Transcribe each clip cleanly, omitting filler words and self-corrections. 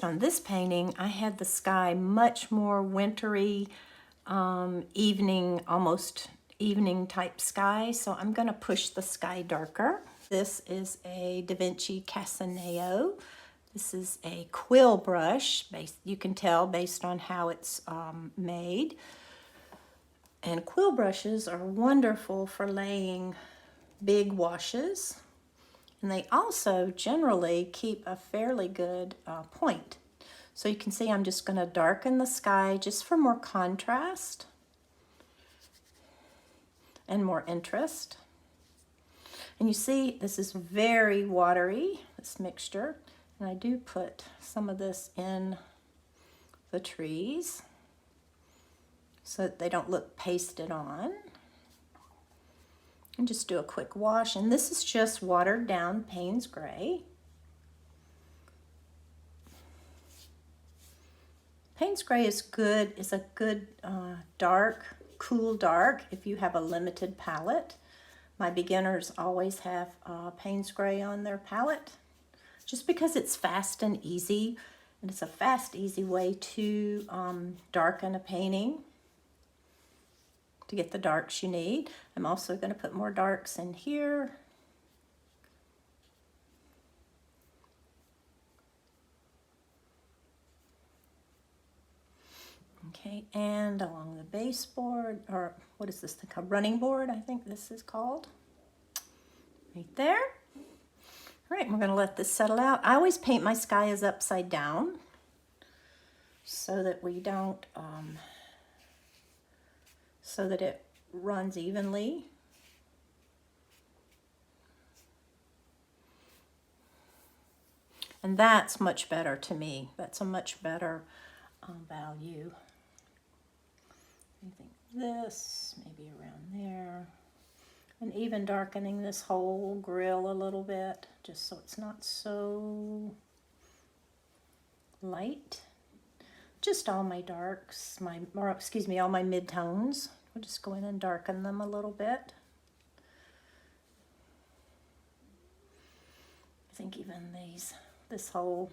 On this painting, I had the sky much more wintry, evening, almost evening type sky, so I'm going to push the sky darker. This is a Da Vinci Casaneo. This is a quill brush, you can tell based on how it's made. And quill brushes are wonderful for laying big washes. And they also generally keep a fairly good point. So you can see I'm just going to darken the sky just for more contrast and more interest. And you see this is very watery, this mixture. And I do put some of this in the trees so that they don't look pasted on. And just do a quick wash. And this is just watered down Payne's Gray. Payne's Gray is good, is a good dark, cool dark if you have a limited palette. My beginners always have Payne's Gray on their palette just because it's fast and easy. And it's a fast, easy way to darken a painting to get the darks you need. I'm also going to put more darks in here. Okay, and along the baseboard, or what is this thing called? Running board, I think this is called. Right there. All right, we're going to let this settle out. I always paint my sky as upside down so that we don't, so that it runs evenly. And that's much better to me. That's a much better value. I think this, maybe around there. And even darkening this whole grill a little bit, just so it's not so light. Just all my darks, all my mid-tones. We'll just go in and darken them a little bit. I think even this whole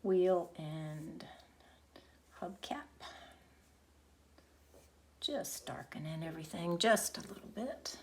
wheel and hubcap. Just darken in everything just a little bit.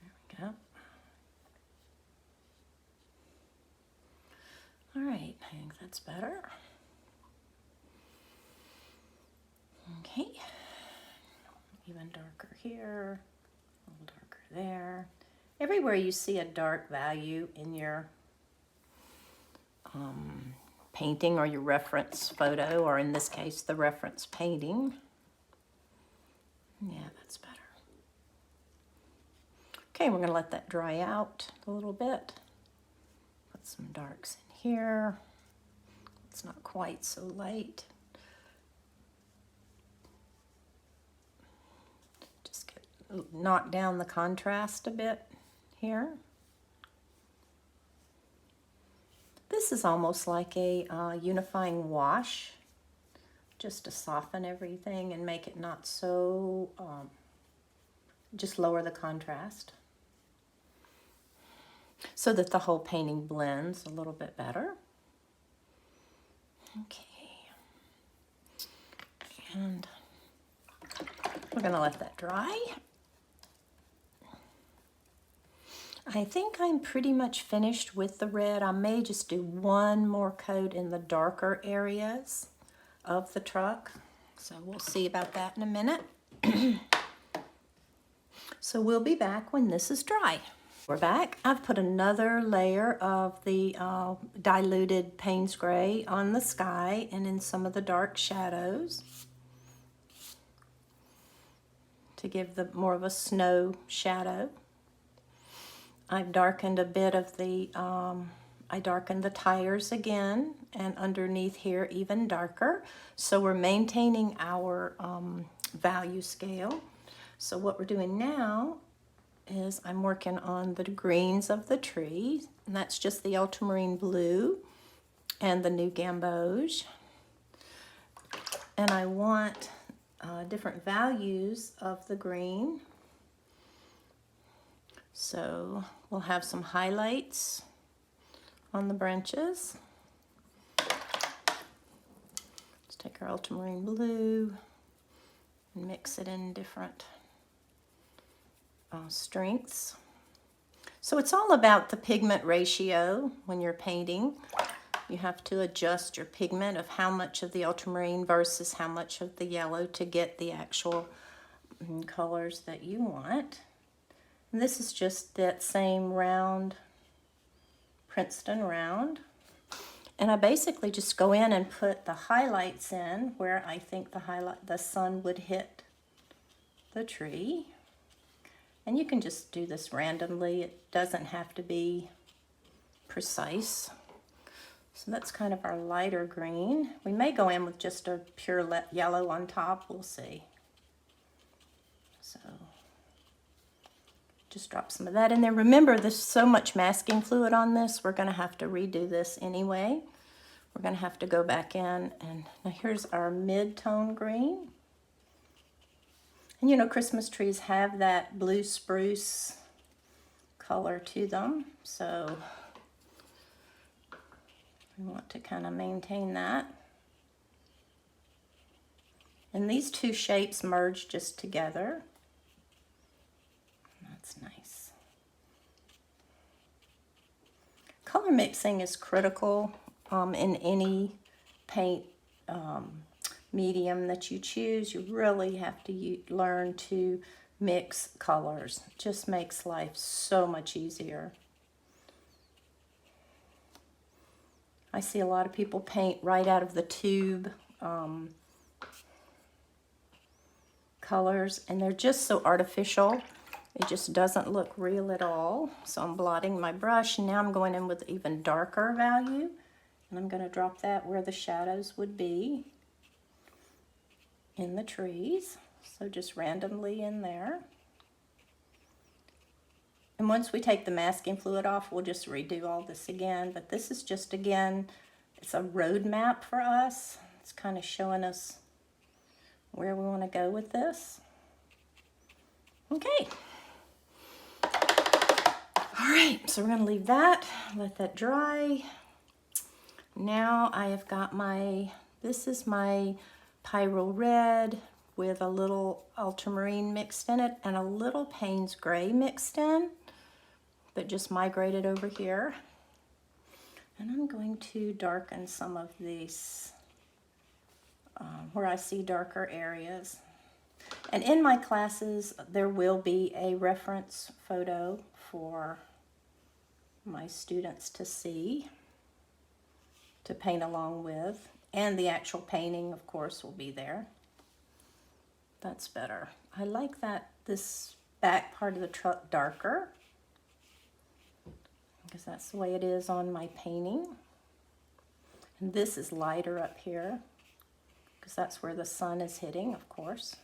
There we go. All right, I think that's better. Okay, even darker here, a little darker there. Everywhere you see a dark value in your painting or your reference photo, or in this case, the reference painting. Yeah, that's better. Okay, we're gonna let that dry out a little bit. Put some darks in here. It's not quite so light. Just knock down the contrast a bit here. This is almost like a unifying wash, just to soften everything and make it not so, just lower the contrast so that the whole painting blends a little bit better. Okay, and we're gonna let that dry. I think I'm pretty much finished with the red. I may just do one more coat in the darker areas of the truck. So we'll see about that in a minute. So we'll be back when this is dry. We're back. I've put another layer of the diluted Payne's Gray on the sky and in some of the dark shadows to give the more of a snow shadow. I've darkened a bit of the, I darkened the tires again, and underneath here even darker. So we're maintaining our value scale. So what we're doing now is I'm working on the greens of the trees, and that's just the ultramarine blue and the new gamboge. And I want different values of the green. So we'll have some highlights on the branches. Let's take our ultramarine blue and mix it in different strengths. So it's all about the pigment ratio when you're painting. You have to adjust your pigment of how much of the ultramarine versus how much of the yellow to get the actual colors that you want. And this is just that same round, Princeton round. And I basically just go in and put the highlights in where I think the sun would hit the tree. And you can just do this randomly. It doesn't have to be precise. So that's kind of our lighter green. We may go in with just a pure yellow on top. We'll see. So just drop some of that in there. Remember, there's so much masking fluid on this. We're going to have to redo this anyway. We're going to have to go back in. And now here's our mid-tone green. And you know, Christmas trees have that blue spruce color to them. So we want to kind of maintain that. And these two shapes merge just together. That's nice. Color mixing is critical in any paint medium that you choose. You really have to learn to mix colors. It just makes life so much easier. I see a lot of people paint right out of the tube colors, and they're just so artificial. It just doesn't look real at all. So I'm blotting my brush, and now I'm going in with even darker value, and I'm going to drop that where the shadows would be in the trees. So just randomly in there. And once we take the masking fluid off, we'll just redo all this again. But this is just, again, it's a roadmap for us. It's kind of showing us where we want to go with this. Okay. All right, so we're going to leave that, let that dry. Now I have got this is my Pyro Red with a little ultramarine mixed in it and a little Payne's Gray mixed in, but just migrated over here. And I'm going to darken some of these where I see darker areas. And in my classes, there will be a reference photo for my students to see, to paint along with. And the actual painting, of course, will be there. That's better. I like that this back part of the truck darker, because that's the way it is on my painting. And this is lighter up here, because that's where the sun is hitting, of course.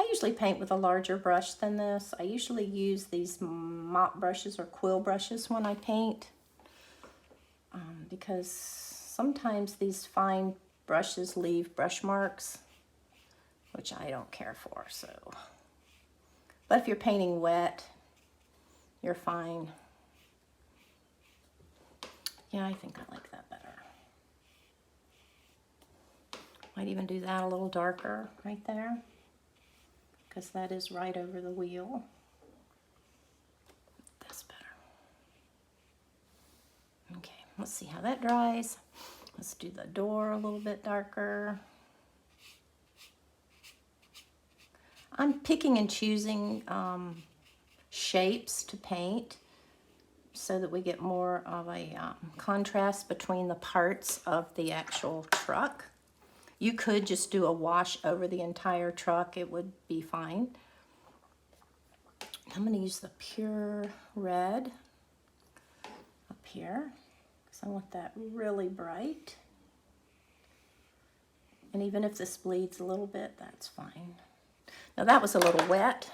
I usually paint with a larger brush than this. I usually use these mop brushes or quill brushes when I paint, because sometimes these fine brushes leave brush marks, which I don't care for. So, but if you're painting wet, you're fine. Yeah, I think I like that better. Might even do that a little darker right there, because that is right over the wheel. That's better. Okay, let's see how that dries. Let's do the door a little bit darker. I'm picking and choosing shapes to paint so that we get more of a contrast between the parts of the actual truck. You could just do a wash over the entire truck. It would be fine. I'm going to use the pure red up here, because I want that really bright. And even if this bleeds a little bit, that's fine. Now that was a little wet,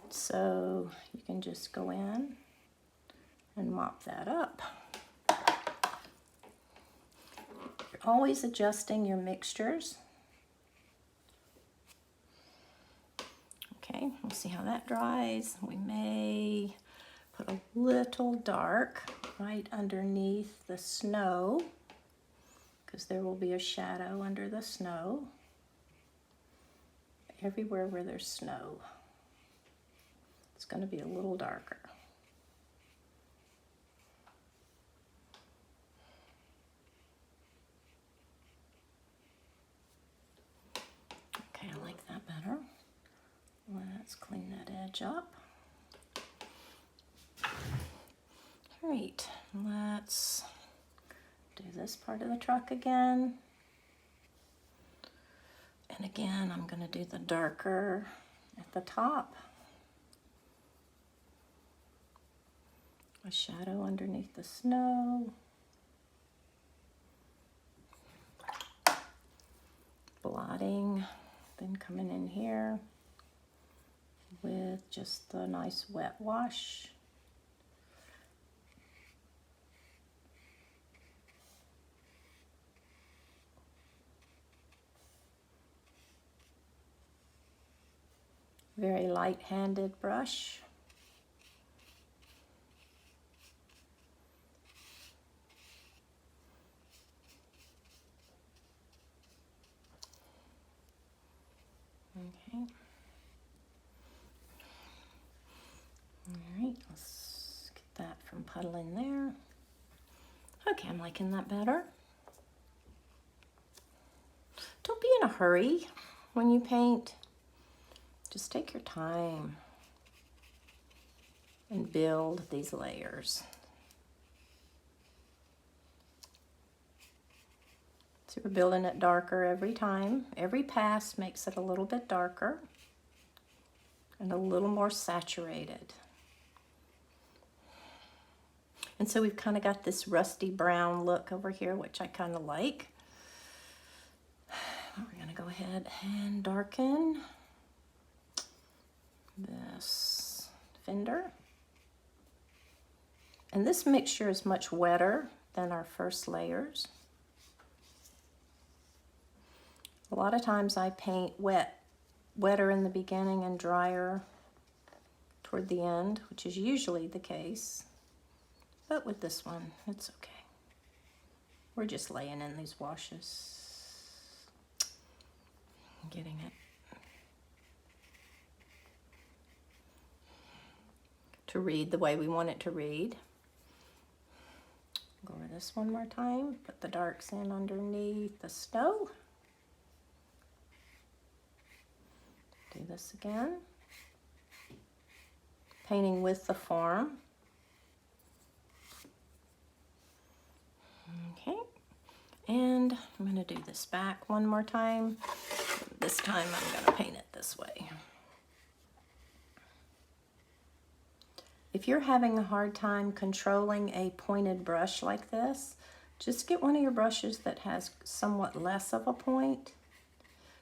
so you can just go in and mop that up. You're always adjusting your mixtures. Okay, we'll see how that dries. We may put a little dark right underneath the snow because there will be a shadow under the snow. Everywhere where there's snow, it's going to be a little darker. Okay, I like that better. Let's clean that edge up. All right, let's do this part of the truck again. And again, I'm going to do the darker at the top. A shadow underneath the snow. Blotting, then coming in here with just the nice wet wash. Very light-handed brush. Okay. All right, let's get that from puddling there. Okay, I'm liking that better. Don't be in a hurry when you paint. Just take your time and build these layers. So we're building it darker every time. Every pass makes it a little bit darker and a little more saturated. And so we've kind of got this rusty brown look over here, which I kind of like. We're going to go ahead and darken this fender. And this mixture is much wetter than our first layers. A lot of times I paint wetter in the beginning and drier toward the end, which is usually the case. But with this one, it's okay. We're just laying in these washes, getting it to read the way we want it to read. Go over this one more time, put the darks in underneath the snow. Do this again. Painting with the form. Okay, and I'm going to do this back one more time. This time I'm going to paint it this way. If you're having a hard time controlling a pointed brush like this, just get one of your brushes that has somewhat less of a point.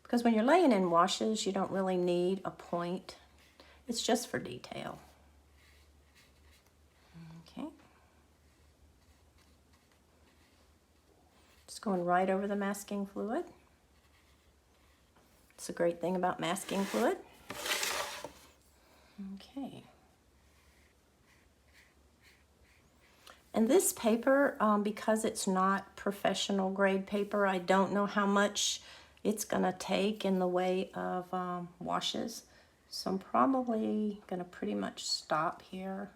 Because when you're laying in washes, you don't really need a point. It's just for detail. Okay. Just going right over the masking fluid. It's a great thing about masking fluid. Okay. And this paper, because it's not professional grade paper, I don't know how much it's gonna take in the way of washes. So I'm probably gonna pretty much stop here.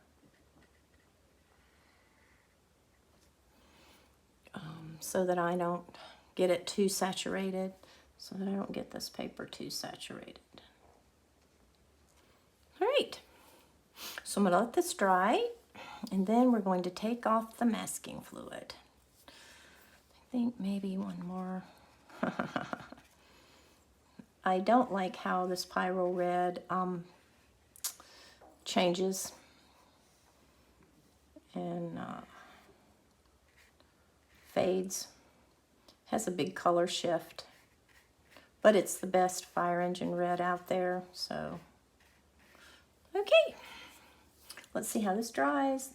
So that I don't get it too saturated, so that I don't get this paper too saturated. All right, so I'm gonna let this dry, and then we're going to take off the masking fluid. I think maybe one more. I don't like how this Pyro Red changes and fades. Has a big color shift, but it's the best fire engine red out there. So, okay, let's see how this dries,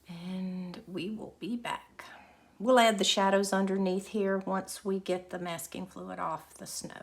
and we will be back. We'll add the shadows underneath here once we get the masking fluid off the snow.